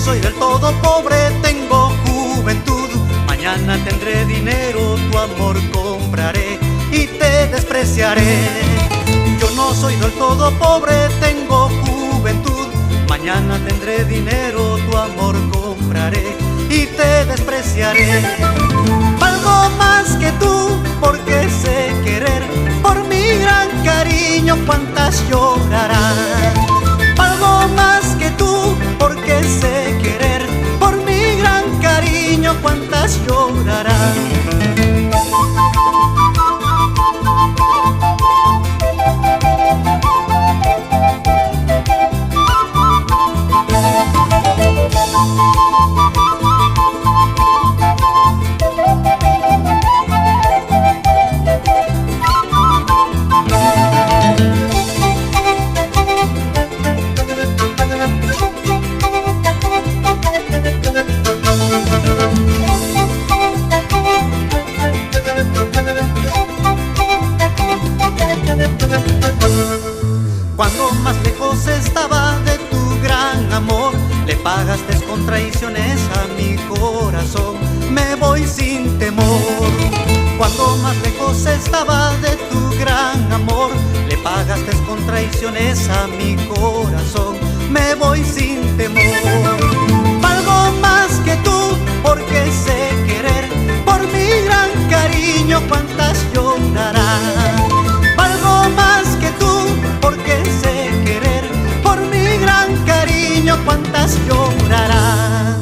Soy del todo pobre, tengo juventud. Mañana tendré dinero, tu amor compraré y te despreciaré. Yo no soy del todo pobre, tengo juventud. Mañana tendré dinero, tu amor compraré y te despreciaré. Valgo más que tú porque sé querer. Por mi gran cariño, cuántas llorarán. Valgo más que tú porque sé querer. Por mi gran cariño, cuántas llorarán. Cuando más lejos estaba de tu gran amor, le pagaste con traiciones a mi corazón. Me voy sin temor. Cuando más lejos estaba de tu gran amor, le pagaste con traiciones a mi corazón. Me voy sin temor. Valgo más que tú porque sé querer. Por mi gran cariño, cuántas llorarán. Valgo más que tú porque sé querer. Por mi gran cariño, cuántas llorarán.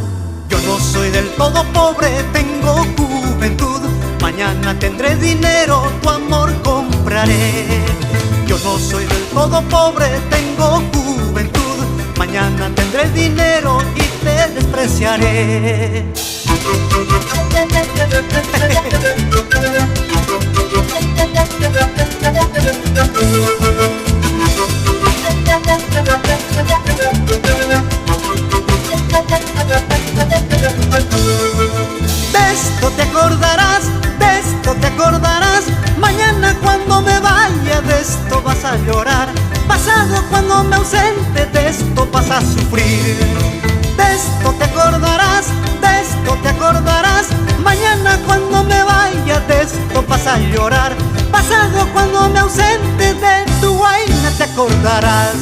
Yo no soy del todo pobre, tengo juventud. Mañana tendré dinero, tu amor compraré. Yo no soy del todo pobre, tengo juventud. Mañana tendré dinero y te despreciaré. De esto te acordarás, de esto te acordarás. Mañana cuando me vaya, de esto vas a llorar. Pasado cuando me ausente, de esto vas a sufrir. De esto te acordarás, de esto te acordarás. Mañana cuando me vaya, de esto vas a llorar. Pasado cuando me ausente, de tu guayna te acordarás.